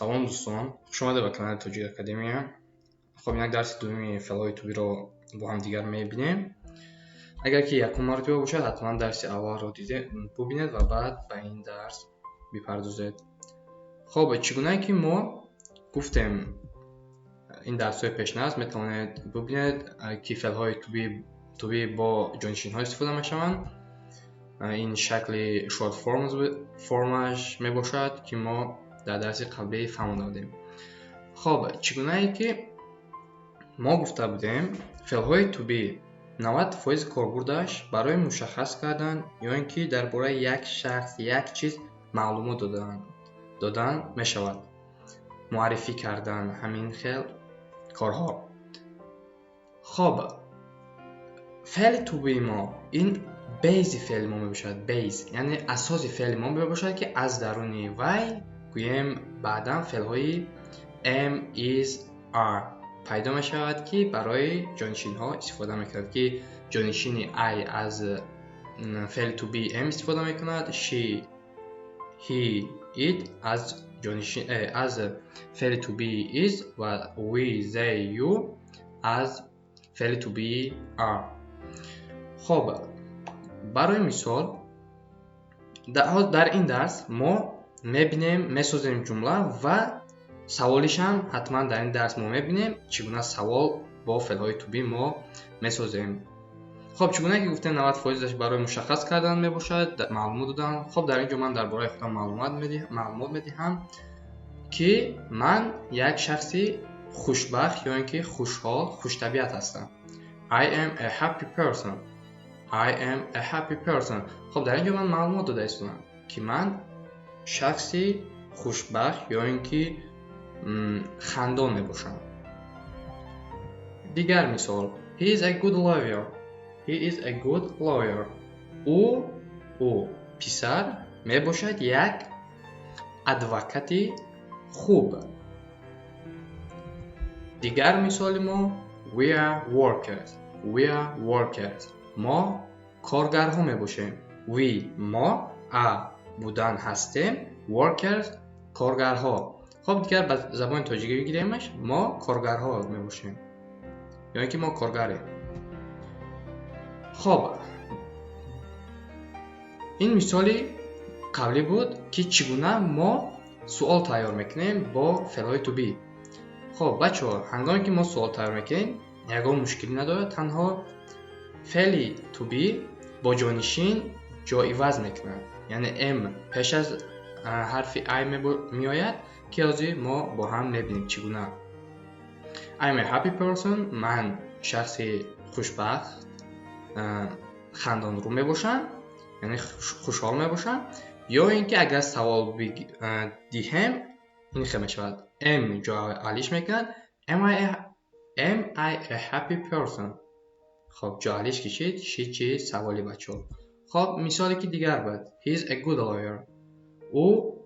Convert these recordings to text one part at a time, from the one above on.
سلام دوستان، خوش آمده به کانال توجیه اکادمی. خب یک درس دومی فعل‌های توبی رو با هم دیگر می‌بینیم. اگر که یکم مرتبه باشد حتما درس اول رو ببینید و بعد به این درس بپردازید. خب چگونه که ما گفتیم این درس‌های پیشنهاد میتونید ببینید که فعل‌های توبی با جانشین‌ها استفاده می‌شوند. این شکل شورت فرمش میباشد که ما در درس قبلی فهمیده بودیم. خب چگونه ای که ما گفته بودیم فعل‌های توبی 90% کاربردش برای مشخص کردن یا اینکه درباره یک شخص یک چیز معلومات دادن می شود. معرفی کردن همین خیل کارها. خب فعل توبی ما این بیز فعل ما می باشد. بیز یعنی اساس فعل ما می باشد که از درونی وی گوییم بعدا فعل‌های am, is, are پیدا می شود که برای جانشین ها استفاده می کند که جانشین I از فعل to be am استفاده می کند. She, he, it از جانشین از فعل to be is و we, they, you از فعل to be are. خب برای مثال در این درس ما میسازیم جمله و سوالیش هم حتما در این درس ما میبینیم چگونه سوال با فعل‌های توبی ما میسازیم. خب چگونه که گفتیم 90% برای مشخص کردن میباشد، معلومات دادن. خب در اینجا من درباره خودم معلومات میدهم که من یک شخصی خوشبخت یا اینکه خوشحال، خوش طبیعت هستم. I am a happy person. I am a happy person. خب در اینجا من معلومات داده هستم که من شخصی خوشبخت یا اینکه خندان میباشم. دیگر مثال He is a good lawyer. He is a good lawyer. او پسر میباشد یک ادوکاتی خوب. دیگر مثال ما We are workers. We are workers. ما کارگرها میباشیم. We ما بودن هستیم. Workers کارگرها. خب دیگر به زبان تاجیکی بگیریمش ما کارگرها میباشیم یا اینکه ما کارگریم. خب این مثالی قبلی بود که چگونه ما سوال تیار میکنیم با فعل‌های توبی. خب بچه‌ها هنگامی که ما سوال تیار میکنیم یگان مشکلی نداره، تنها فعل توبی با جانشین جای عوض میکنه، یعنی ام پیش از حرف I میآید که از ما با هم میبینیم چگونه. I'm a happy person. من شخصی خوشبخت خندان رو میباشم، یعنی خوشحال میباشم. یا اینکه اگر سوال دیم این خیلی میشود am جا علیش میکنن am I a happy person. خب جا علیش کشید چی سوالی بچه ها. خب مثالی که دیگر بود He is a good lawyer. او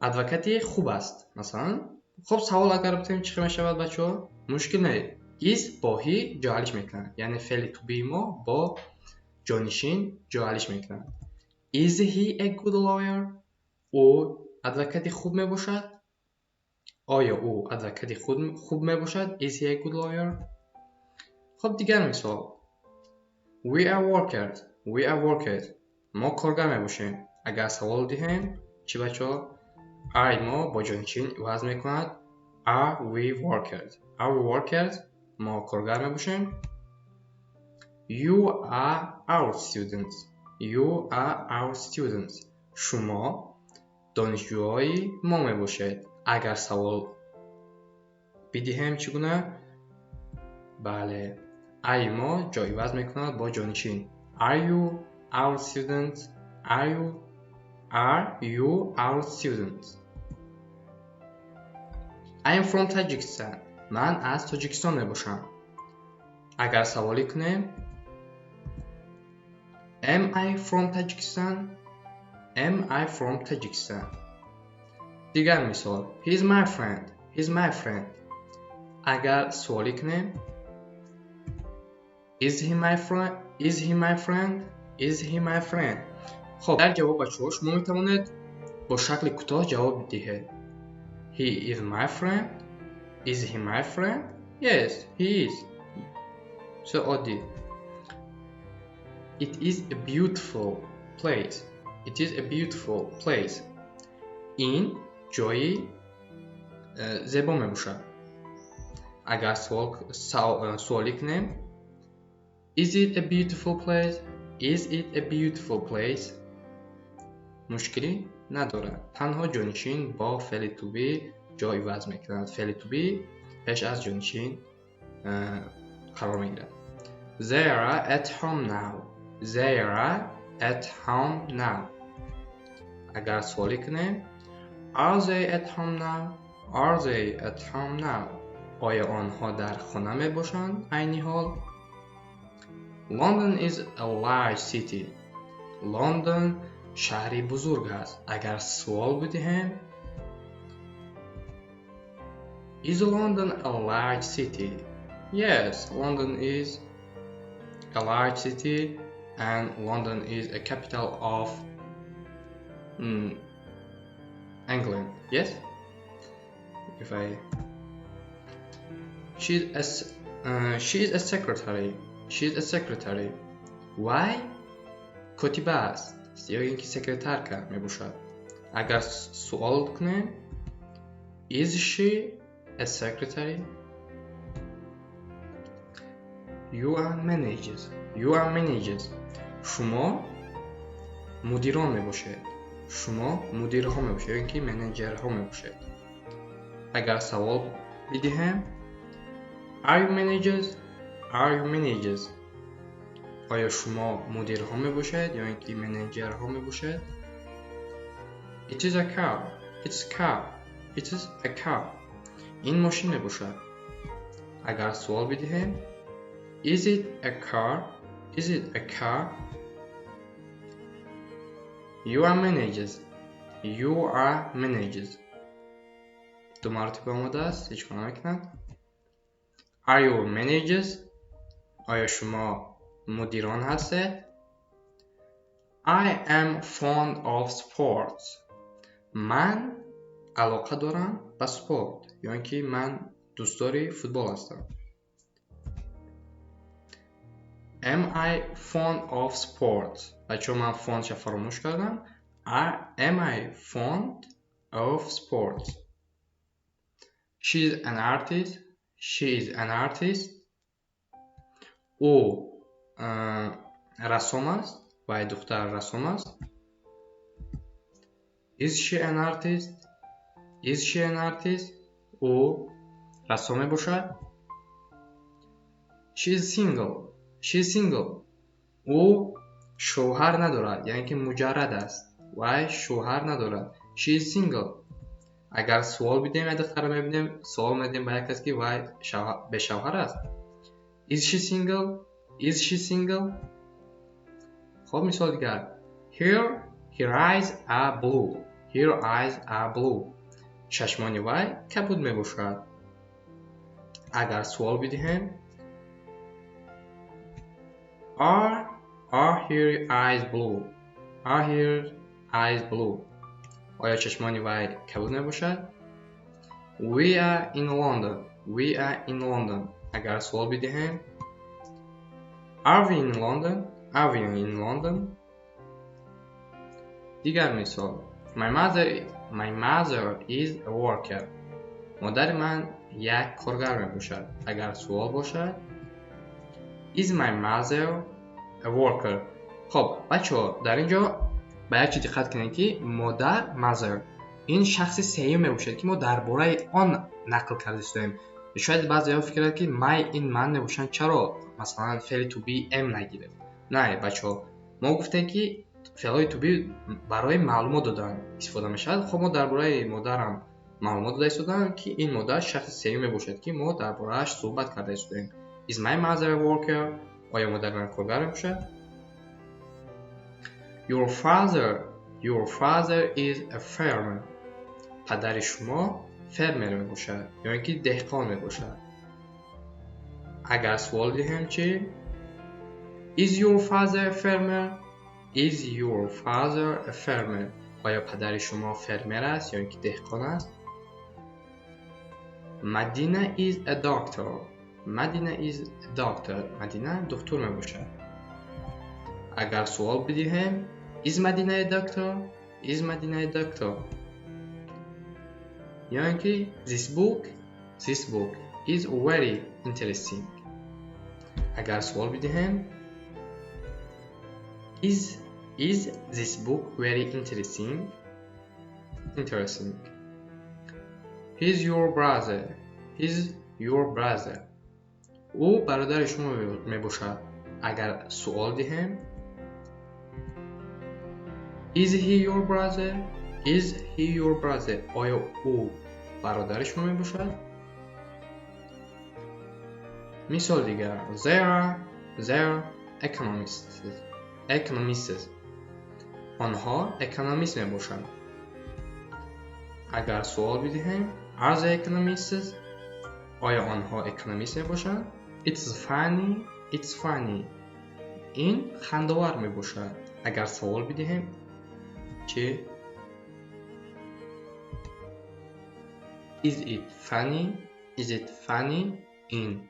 ادوکاتی خوب است مثلا. خب سوال اگر بتونیم چی می شود بچه ها؟ مشکل نه. is با he جعلش میکنن، یعنی فعل to be ما با جانشین جعلش میکنن. Is he a good lawyer؟ او ادوکاتی خوب می باشد. آیا او ادوکاتی خوب می باشد؟ Is he a good lawyer؟ خب دیگر مثال We are workers. We are workers. ما کارگر می باشیم. اگر سوال دهیم چی بچه ها؟ I ما با جانشین عوض میکند. Are we workers? Are we workers? ما کارگر میباشیم. You are our students. You are our students. شما دانشجوهای ما میباشید. اگر سوال بدهیم چگونه؟ بله I ما جای عوض میکند با جانشین. Are you our students? Are you our students? I am from Tajikistan. من از تاجیکستان میباشم. اگر سوالی کنیم Am I from Tajikistan? Am I from Tajikistan? دیگر مثال He is my friend. He is my friend. اگر سوالی کنیم Is he my friend? Is he my friend? Is he my friend? خب در جواب بچه‌ها شما میتوانید با شکل کوتاه جواب دهید. He is my friend. Is he my friend? Yes, he is. So عادی. It is a beautiful place. It is a beautiful place. این جایی زیبا میباشد. اگر سوالی کنیم Is it a beautiful place? Is it a beautiful place? مشکلی نداره. تنها جانشین با فعل to be جای عوض میکنند. فعل to be پیش از جانشین قرار میگیرد. They are at home now. They are at home now. اگر سوالی کنیم Are they at home now? Are they at home now? آیا آنها در خانه می باشند؟ عینی حال London is a large city. لندن شهری بزرگ است. اگر سوال بدهیم Is London a large city? Yes, London is a large city and London is a capital of England. Yes? If I she is a secretary. She is a secretary. Why? کاتبه است. یا اینکه سکرترکه می باشد. اگر سوال کنیم Is she a secretary? You are managers. You are managers. شما مدیران می باشید. شما مدیرها می باشید. یا اینکه منیجرها می باشید. اگر سوال بدهم Are you managers? Are you managers? آیا شما مدیرها می باشید یا اینکه منیجرها می باشید؟ It is a car. It's a car. It is a car. این ماشین می باشد. اگر سوال بدهیم Is it a car? Is it a car? You are managers. You are managers. دو مرتبه آمده است. هیچ کنم نکنند. Are you managers? آیا شما مدیران هستید؟ I am fond of sports. من علاقه دارم به سپورت. یعنی که من دوستدار فوتبال هستم. Am I fond of sports? بچه من fond چه فراموش کردم. Am I fond of sports? She is an artist. She is an artist. او رسام است. و دختر رسام است. Is she an artist? Is she an artist? او رسام باشد. She is single. She is single. او شوهر ندارد. یعنی که مجرد است. و شوهر ندارد. She is single. اگر سوال بدیم یا دختر میبینیم سوال میدیم به یک کسی که وای به شوهر است. Is she single? Is she single? خب مثال دیگر. Her eyes are blue. Her eyes are blue. چشمان وای کبود میباشد. اگر سوال بدیم Are her eyes blue? Are her eyes blue? آیا چشمان وای کبود میباشد؟ We are in London. We are in London. اگر سوال بدهیم Are we in London? Are we in London? دیگر مثال My mother is a worker. مادر من یک کارگر میباشد. اگر سوال باشد Is my mother a worker? خب بچه‌ها در اینجا به یک چیز دقت کنید که مادر mother این شخص سیوم میباشد که ما درباره آن نقل کرده استیم. شاید بعضی‌ها فکر کنند که این من نباشن چرا مثلا فعل to be am نگیره. نه بچه‌ها ما گفتیم که فعلای to be برای معلومات دادن استفاده میشود. خب ما درباره مادرم معلومات داده استیم که این مادر شخص سیوم میباشد که ما درباره‌اش صحبت کرده استیم. Is my mother a worker? آیا مادر من کارگر میباشد؟ Your father is a farmer. پدر شما فرمر میباشد یا اینکه دهقان میباشد. اگر سوال دهیم چی؟ Is your father a farmer? Is your father a farmer? آیا پدر شما فرمر است یا اینکه دهقان است؟ مدینه is a doctor. مدینه is a doctor. مدینه دکتر می باشد. اگر سوال بدیم is مدینه دکتر؟ is مدینه دکتر؟ یعنی که this book is very interesting. اگر سوال بدیم is this book very interesting? He's your brother. او برادر شما می باشد. اگر سوال دهیم is he your brother? آیا او برادر شما می باشد؟ مثال دیگر they are economists. آنها اکونومیست می باشند. اگر سوال بدهیم are they economists؟ آیا آنها اکونومیست می باشند؟ it's funny. این خنده‌آور می باشد. اگر سوال بدهیم چه is it funny؟ این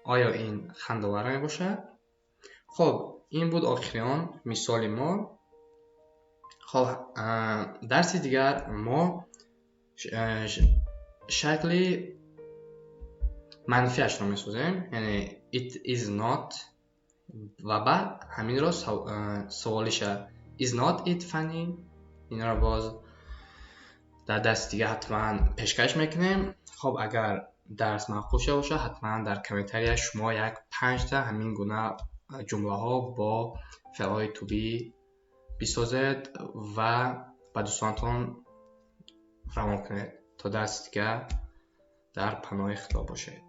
آیا این خنده‌آور می باشد؟ خب این بود آخرین مثال ما. خب درس دیگر ما شکل منفیش رو می‌سازیم، یعنی it is not و بعد همین رو سوالش is not it funny. این رو باز در درس دیگه حتما پیشکش میکنیم. خب اگر درس معقول شده باشه حتما در کامنتاری شما 5 تا همین گونه جمله ها با فعل‌های to be بسازید و با دوستانتون روان کنید تا درس دیگه در پناه خدا باشید.